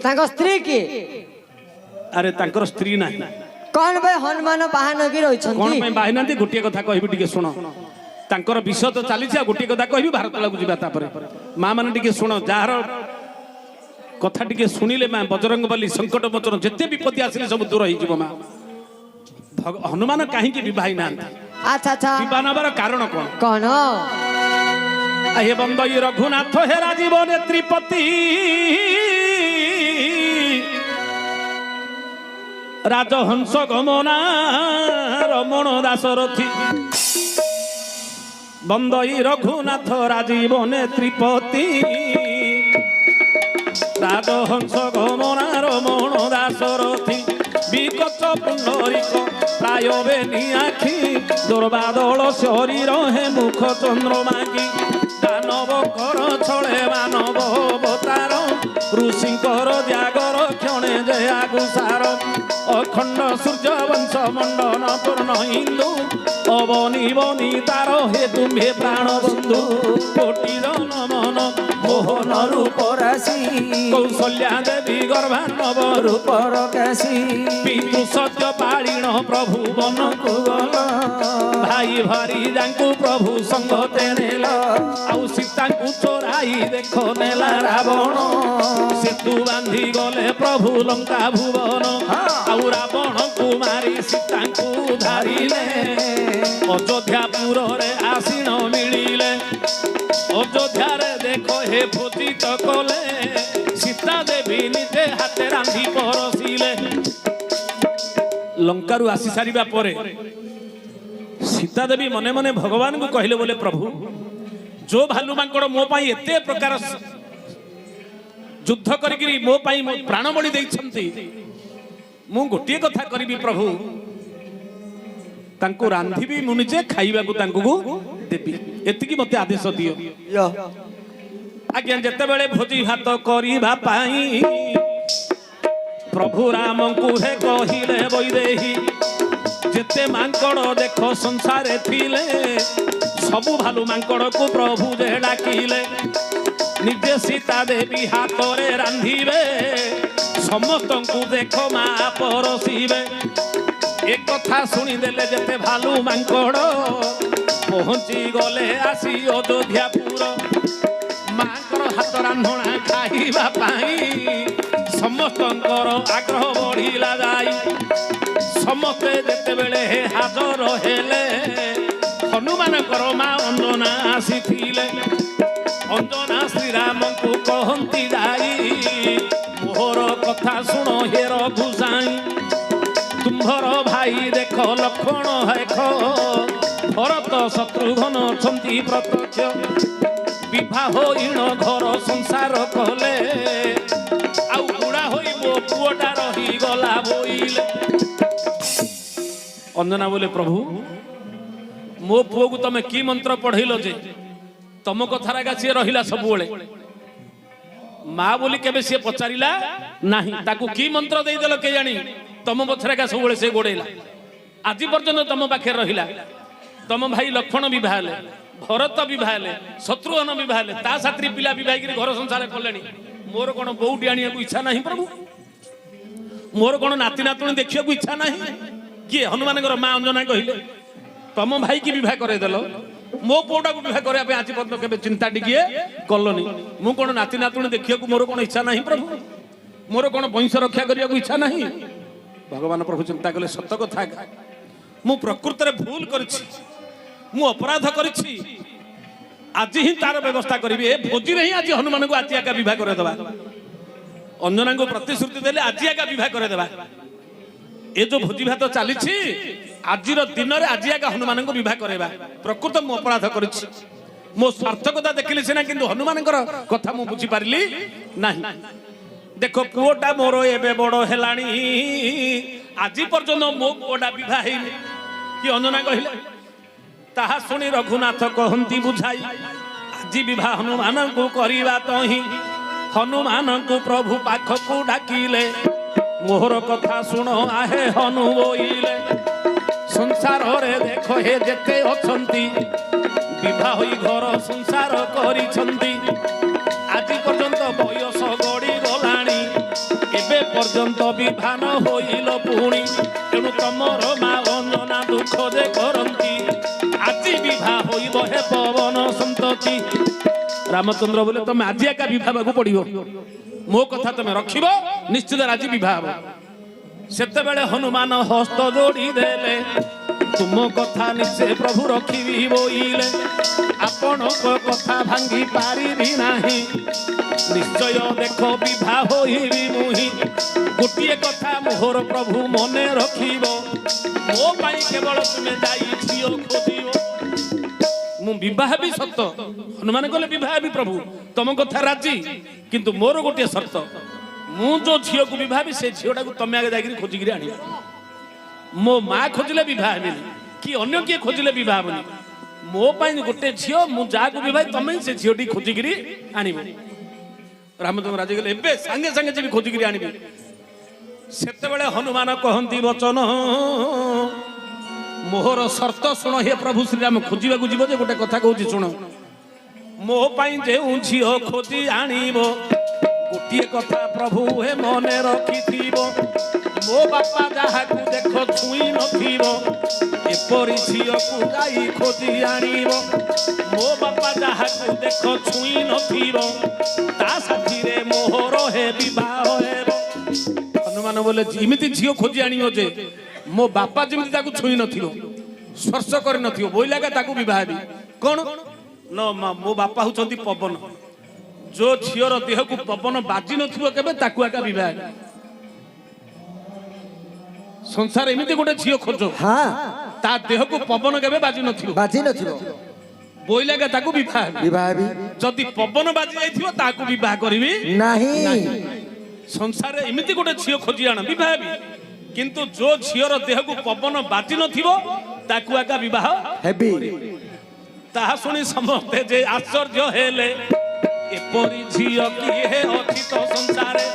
तांको स्त्री की अरे तांकर स्त्री नाही कौन भाई हनुमान बाहन की रही कौन पे बाहि नांती गोटे कथा कहबी टिके सुनो तांकर विषय तो चली गोटे कथा कहबी भारत लागू जीवा तापर मां माने टिके सुनो जार कथा टिके सुनिले मां बजरंग बली संकट मोचन जते विपत्ति आसिले सब दूर होई जीवो मां हनुमान काहे की विवाह नांती अच्छा अच्छा विवाह नबार कारण कोन कौन हे बंदई रघुनाथ हे राजीव नेत्रीपति राजहंस गमना रमण दासरथी बंदई रघुनाथ राजीव नेत्रीपति राजहंस गमना रमण दासरथी विकच पुंडरीक प्राय बेनी आखि दुर्बादल शरीर हे मुख चंद्रमाकी दानव कर छले मानव अवतार ऋषिंकर जागर क्षणे जयागुसार अखंड सूर्य वंश मंडन पूर्ण हिंदू अवनी बनी तार हे तुम्हे प्राण बंधु कोटि नमन मोहन रूप राशि कौशल्या देवी गर्भानव रूप रकाशी पितु सत्य पाणिण प्रभु बन को गल भाई भारी जांकु प्रभु संग तेनेला आउ सीता को चोराई देखो नेला रावण सेतु बांधी गले प्रभु लंका भुवन आउ रावण को मारी सीता को धारिले अयोध्यापुर रे आसीन मिलिले अयोध्या रे देखो हे भोजित कले सीता देवी निजे हाथे रांधी परसिले लंका रु आसी सारिबा परे सीता देवी मने मने भगवान को कहले बोले प्रभु जो भालू मांकड़ मो पाई एते प्रकार युद्ध करिकरी मो पाई मो प्राण बलि दैछंती मु गोटे कथा करिबी प्रभु तांको रांधिबी मु निजे खाइबा को तांको देबी एतिकी मते आदेश दियो आज्ञा जते बेले भोजी भात करिबा पाई प्रभु राम को हे कहिले बैदेही जेते मांकड़ देखो संसारे थिले सबु भालू मांकड़ को प्रभु जे डाकिले निजे सीता देवी हाथ रे रांधिबे समस्त को देखो मा परसिबे एक कथा सुनी देले जेते भालू मांकड़ पहुंची गले आसी अयोध्यापुर मांकर हाथ रांधणा खाइबा पाई समस्तंकर आग्रह बढ़िला जाई समस्ते जेते बेले हाजर हेले हनुमान कर मा अंजना आसीथिले अंजना श्री राम को कहंती जाई मोर कथा सुनो हे रघुसाई तुम्भर भाई देख लक्षण हेख भरत शत्रुघ्न छंती प्रत्यक्ष विवाह इन घर संसार कले आउ बुढ़ा होई मो पुओटा रही गला बोइले अंजना बोले प्रभु मो पुओ को तमे की मंत्र पढ़ैलो जे तम कथार आगा सी रहिला सबुले माँ बोली केबे सी पचारिला नाही ताकू की मंत्र देई देलो के जानी तम पथरेगा सबुले से गोड़ेला आज पर्यंत तम पाखे रहिला तम भाई लक्ष्मण विवाह ले भरत विवाह ले शत्रुघ्न विवाह ले ता सात्री पिला विवाह करी घर संसार कलेनी मोर कोन बौटी आनिया को इच्छा नाही प्रभु मोर कोन नाती नातुणी देखिया को इच्छा नाही कि हनुमान मां अंजना कहिले तम भाई की विवाह करे देलो मो पोटा को विवाह करे आज पर्यंत केबे चिंता टिकिए कलोनी मु कोन नाती नातुणी देखिया को मोर कोन इच्छा नाही प्रभु मोर कोन वंश रक्षा करिया को इच्छा नाही भगवान प्रभु चिंता कले सत कथा मु प्रकृत रे भूल करछि मु अपराध करछि आज ही तार व्यवस्था करिबे ए भोजी रे ही आज हनुमान को आजिया का विवाह करे देबा अंजना को प्रतिश्रुति देले आजिया का विवाह करे देबा ए जो भोजी भात चलीछि आजिर दिन रे आजिया का हनुमान को विवाह करेबा प्रकृत मु अपराध करछि मो सार्थकता देखिले सिना किंतु हनुमान कथा मु बुझी पारली नाही देखो पुओटा मोर एबे बड़ हेलाणी आज पर्यंत मो पुओटा विवाह हेइले कि अंजना कहिले ताहा सुनी रघुनाथ कहंती बुझाई आज विवाह हनुमान को करिबा तही हनुमान को प्रभु पाख को डाकिले मोहर कथा सुनो आहे हनु बोइले संसार रे देखो हे जेते अछंती विवाह होई घर संसार करिछंती आज पर्यंत बयस गड़ी गलाणी পর্যন্ত বিভান হইল পুଣି তেণু তমর মা অঞ্জনা দুঃখ যে করନ୍ତି আজি বিবাহ হইব হে পবন সন্ততি। রামচন্দ্র বলে তুমি আজি একা বিবাহ হବାକୁ পড়িব, ମୋ କଥା ତମେ ରଖିବ, ନିଶ୍ଚିତ ଆଜି ବିବାହ ହେବ। ସେତେବେଳେ ହନୁମାନ ହସ୍ତ ଯୋଡ଼ି ଦେଲେ ତୁମ କଥା ନିଶ୍ଚୟ ପ୍ରଭୁ ରଖିବି ବୋଇଲେ ଆପଣଙ୍କ କଥା ଭାଙ୍ଗି ପାରିବି ନାହିଁ, ନିଶ୍ଚୟ ଦେଖ ବିବାହ ହୋଇବି ମୁହିଁ। ଗୋଟିଏ କଥା ମୋହର ପ୍ରଭୁ ମନେ ରଖିବ, ମୋ ପାଇଁ କେବଳ ତୁମେ ଯାଇ ଝିଅ ଖୋଜିବ। ମୁଁ ବିବାହ ବି ସତ, ହନୁମାନ କହିଲେ ବିବାହ ବି ପ୍ରଭୁ ତମ କଥା ରାଜି, କିନ୍ତୁ ମୋର ଗୋଟିଏ ସର୍ତ୍ତ, ମୁଁ ଯୋଉ ଝିଅକୁ ବିବାହ ବି ସେ ଝିଅଟାକୁ ତମେ ଆଗେ ଯାଇକିରି ଖୋଜିକିରି ଆଣିବ। ମୋ ମା ଖୋଜିଲେ ବିବାହ ହେବିନି କି ଅନ୍ୟ କିଏ ଖୋଜିଲେ ବିବାହ ହେବନି, ମୋ ପାଇଁ ଗୋଟେ ଝିଅ, ମୁଁ ଯାହାକୁ ବିବାହ ତମେ ସେ ଝିଅଟି ଖୋଜିକିରି ଆଣିବ। ରାମଚନ୍ଦ୍ର ରାଜି ଗଲେ ଏବେ ସାଙ୍ଗେ ସାଙ୍ଗେ ଯିବି ଖୋଜିକିରି ଆଣିବି। ସେତେବେଳେ ହନୁମାନ କହନ୍ତି ବଚନ ମୋହର ସର୍ତ୍ତ ଶୁଣ ହେ ପ୍ରଭୁ ଶ୍ରୀରାମ। ଖୋଜିବାକୁ ଯିବ ଯେ ଗୋଟେ କଥା କହୁଛି ଶୁଣ, ମୋ ପାଇଁ ଯେଉଁ ଝିଅ ଖୋଜି ଆଣିବ ଗୋଟିଏ କଥା ପ୍ରଭୁ ହେ ମନେ ରଖିଥିବ, ମୋ ବାପା ଯାହାକୁ ଦେଖ ଛୁଇଁ ନଥିବ ଏପରି ଝିଅକୁ ଯାଇ ଖୋଜି ଆଣିବ। ମୋ ବାପା ଯାହାକୁ ଦେଖ ଛୁଇଁ ନଥିବ ତା ସାଥିରେ ମୋହର ହେ ବିବାହ ହେବ। ହନୁମାନ ବୋଲେ ଏମିତି ଝିଅ ଖୋଜି ଆଣିବ ଯେ ମୋ ବାପା ଯେମିତି ତାକୁ ଛୁଇଁ ନଥିବ, ସ୍ପର୍ଶ କରିନଥିବ, ବୋଇଲାକା ତାକୁ ବିବାହ ହେବି। କଣ ମୋ ବାପା ହଉଛନ୍ତି ପବନ, ଯୋ ଝିଅର ଦେହକୁ ପବନ ବାଜି ନଥିବ କେବେ ତାକୁ ଏକା ବିବାହ ହେବି। ସଂସାର ଏମିତି ଗୋଟେ ଝିଅ ଖୋଜ ତା ଦେହକୁ ପବନ କେବେ ବାଜି ନଥିବ, ବୋଇଲାକା ତାକୁ ବିବାହ ହେବି। ଯଦି ପବନ ବାଜି ଯାଇଥିବ ତାକୁ ବିବାହ କରିବି ନାହିଁ। ସଂସାରରେ ଏମିତି ଗୋଟେ ଝିଅ ଖୋଜି ଆଣ ବିବାହ ହେବି, କିନ୍ତୁ ଯୋ ଝିଅର ଦେହକୁ ପବନ ବାଜି ନଥିବ ତାକୁ ଏକା ବିବାହ ହେବି। ତାହା ଶୁଣି ସମସ୍ତେ ଯେ ଆଶ୍ଚର୍ଯ୍ୟ ହେଲେ, ଏପରି ଝିଅ କିଏ ଅଛି ତ ସଂସାରେ,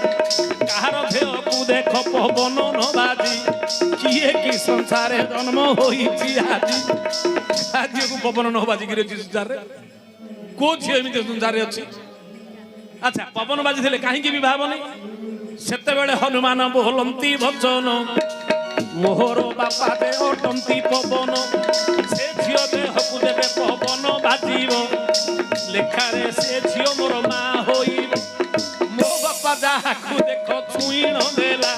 କାହାର ଦେହକୁ ଦେଖ ପବନ ନ ବାଜି, କିଏ କି ସଂସାରେ ଜନ୍ମ ହୋଇଛି ଆଜି। କାହା ଝିଅକୁ ପବନ ନ ବାଜିକିରି ଅଛି ସଂସାରରେ? କୋଉ ଝିଅ ଏମିତି ସଂସାରରେ ଅଛି? ଆଚ୍ଛା, ପବନ ବାଜିଥିଲେ କାହିଁକି ବିବାହ ହବନି? ସେତେବେଳେ ହନୁମାନ ବୋଲନ୍ତି ବଚନ, ମୋହର ବାପା ଯେ ଅଟନ୍ତି ପବନ, ସେ ଝିଅ ଦେହକୁ ଦେବେ ପବନ ବାଜିବ, ଲେଖାରେ ସେ ଝିଅ ମୋର ମା ହୋଇବ। ମୋ ବାପା ଯାହାକୁ ଦେଖ ଛୁଇଁ ନ ଦେଲା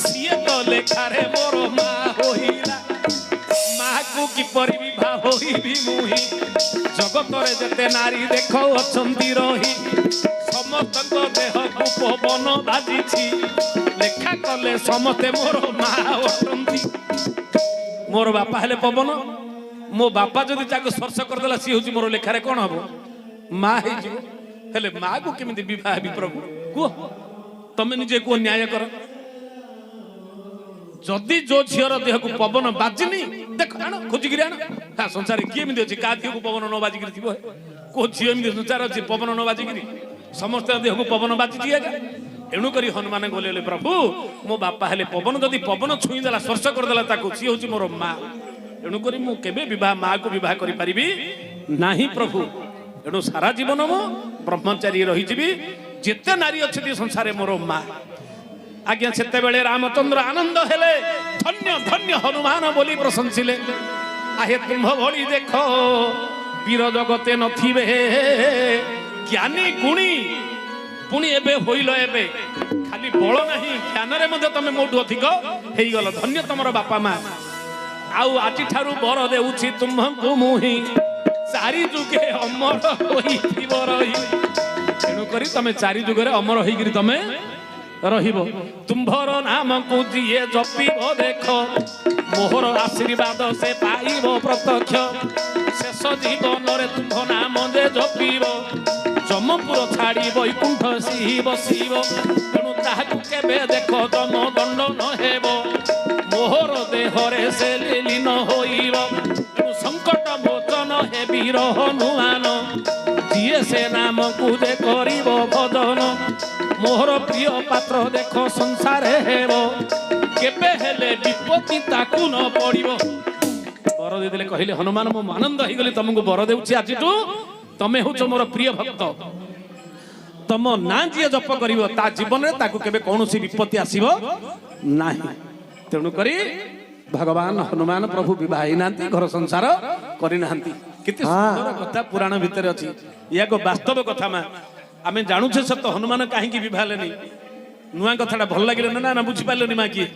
ସିଏ ତ ଲେଖାରେ ମୋର ମା ହୋଇଲା। ମାକୁ କିପରି ବିବାହ ହୋଇବି ମୁହିଁ, ଜଗତରେ ଯେତେ ନାରୀ ଦେଖ ଅଛନ୍ତି ରହି, ସମସ୍ତଙ୍କ ଦେହକୁ ପବନ ବାଜିଛି, ଲେଖା କଲେ ସମସ୍ତେ ମୋର ମା ଅଟନ୍ତି। ମୋର ବାପା ହେଲେ ପବନ, ମୋ ବାପା ଯଦି ତାକୁ ସ୍ପର୍ଶ କରିଦେଲା ସିଏ ହଉଛି ମୋର ଲେଖାରେ କଣ ହବ? ମା ହେଇଯିବ। ହେଲେ ମାକୁ କେମିତି ବିବାହ ହେବି ପ୍ରଭୁ କୁହ, ତମେ ନିଜେ କୁହ, ନ୍ୟାୟ କର। ଯଦି ଯୋ ଝିଅର ଦେହକୁ ପବନ ବାଜିନି ଦେଖ ଆଣ ଖୋଜିକିରି ଆଣ। ସଂସାରରେ କିଏ ଏମିତି ଅଛି କାହା ଦେହକୁ ପବନ ନ ବାଜିକିରି ଥିବ? କୋଉ ଝିଅ ଏମିତି ସଂସାର ଅଛି ପବନ ନ ବାଜିକିରି? ସମସ୍ତ ଦେହକୁ ପବନ ବାଜିଛି ଏକା। ଏଣୁକରି ହନୁମାନ ଗଲେ ପ୍ରଭୁ ମୋ ବାପା ହେଲେ ପବନ, ଯଦି ପବନ ଛୁଇଁ ଦେଲା ସ୍ପର୍ଶ କରିଦେଲା ତାକୁ, ସିଏ ହଉଛି ମୋର ମା। ଏଣୁକରି ମୁଁ କେବେ ମାକୁ ବିବାହ କରିପାରିବି ନାହିଁ ପ୍ରଭୁ। ଏଣୁ ସାରା ଜୀବନ ମୁଁ ବ୍ରହ୍ମଚାରୀ ରହିଯିବି, ଯେତେ ନାରୀ ଅଛନ୍ତି ସଂସାରରେ ମୋର ମା। ଆଜ୍ଞା, ସେତେବେଳେ ରାମଚନ୍ଦ୍ର ଆନନ୍ଦ ହେଲେ, ଧନ୍ୟ ଧନ୍ୟ ହନୁମାନ ବୋଲି ପ୍ରଶଂସିଲେ। ଆହେ ତୁମ୍ଭ ଭଳି ଦେଖ ବୀର ଜଗତେ ନଥିବେ, ଜ୍ଞାନୀ ଗୁଣୀ ପୁଣି ଏବେ ହୋଇଲ, ଏବେ ଖାଲି ବଳ ନାହିଁ ଜ୍ଞାନରେ ମଧ୍ୟ ତମେ ମୋଠୁ ଅଧିକ ହେଇଗଲ। ଧନ୍ୟ ତମର ବାପା ମା। ଆଉ ଆଜିଠାରୁ ବର ଦେଉଛି ତୁମ୍ଭଙ୍କୁ ମୁହିଁ, ଚାରି ଯୁଗେ ଅମର ହୋଇଥିବ ରହି। ତେଣୁକରି ତମେ ଚାରି ଯୁଗରେ ଅମର ହେଇକିରି ତମେ ରହିବ। ତୁମ୍ଭର ନାମକୁ ଯିଏ ଜପିବ ଦେଖ, ମୋହର ଆଶୀର୍ବାଦ ସେ ପାଇବ ପ୍ରତ୍ୟକ୍ଷ। ଶେଷ ଜୀବନରେ ତୁମ୍ଭ ନାମ ଯେ ଜପିବ, ଯମପୁର ଛାଡ଼ି ବୈକୁଣ୍ଠ ସିଂହ ବସିବ। ତେଣୁ ତାହାକୁ କେବେ ଦେଖ ତମ ଦଣ୍ଡ ନ ହେବ, ମୋହର ଦେହରେ ସେ ଲୀନ ହୋଇବ। ତେଣୁ ସଙ୍କଟ ମୋଚନ ହେ ବୀର ହନୁମାନ, ଯିଏ ସେ ନାମକୁ ଯେ କରିବ ଭଜନ। ମୋହର ପ୍ରିୟ ପାତ୍ର ଦେଖ ସଂସାରେ ହେବ, କେବେ ହେଲେ ବିପତ୍ତି ତାକୁ ନ ପଡ଼ିବ। ବର ଦେଇଦେଲେ, କହିଲେ ହନୁମାନ ମୁଁ ଆନନ୍ଦ ହେଇଗଲି, ତମକୁ ବର ଦେଉଛି ଆଜିଠୁ ତମେ ହଉଛ ମୋର ପ୍ରିୟ ଭକ୍ତ। ତମ ନାଁ ଯିଏ ଜପ କରିବ ତା ଜୀବନରେ ତାକୁ କେବେ କୌଣସି ବିପତ୍ତି ଆସିବ ନାହିଁ। ତେଣୁକରି ଭଗବାନ ହନୁମାନ ପ୍ରଭୁ ବିବାହ ହେଇନାହାନ୍ତି, ଘର ସଂସାର କରିନାହାନ୍ତି। କେତେ ସୁନ୍ଦର କଥା ପୁରାଣ ଭିତରେ ଅଛି। ୟାକୁ ବାସ୍ତବ କଥା ମା ଆମେ ଜାଣୁଛେ ସତ ହନୁମାନ କାହିଁକି ବିବାହ ହେଲେନି। ନୂଆ କଥାଟା ଭଲ ଲାଗିଲେ ନା ବୁଝିପାରିଲନି ମା କିଏ?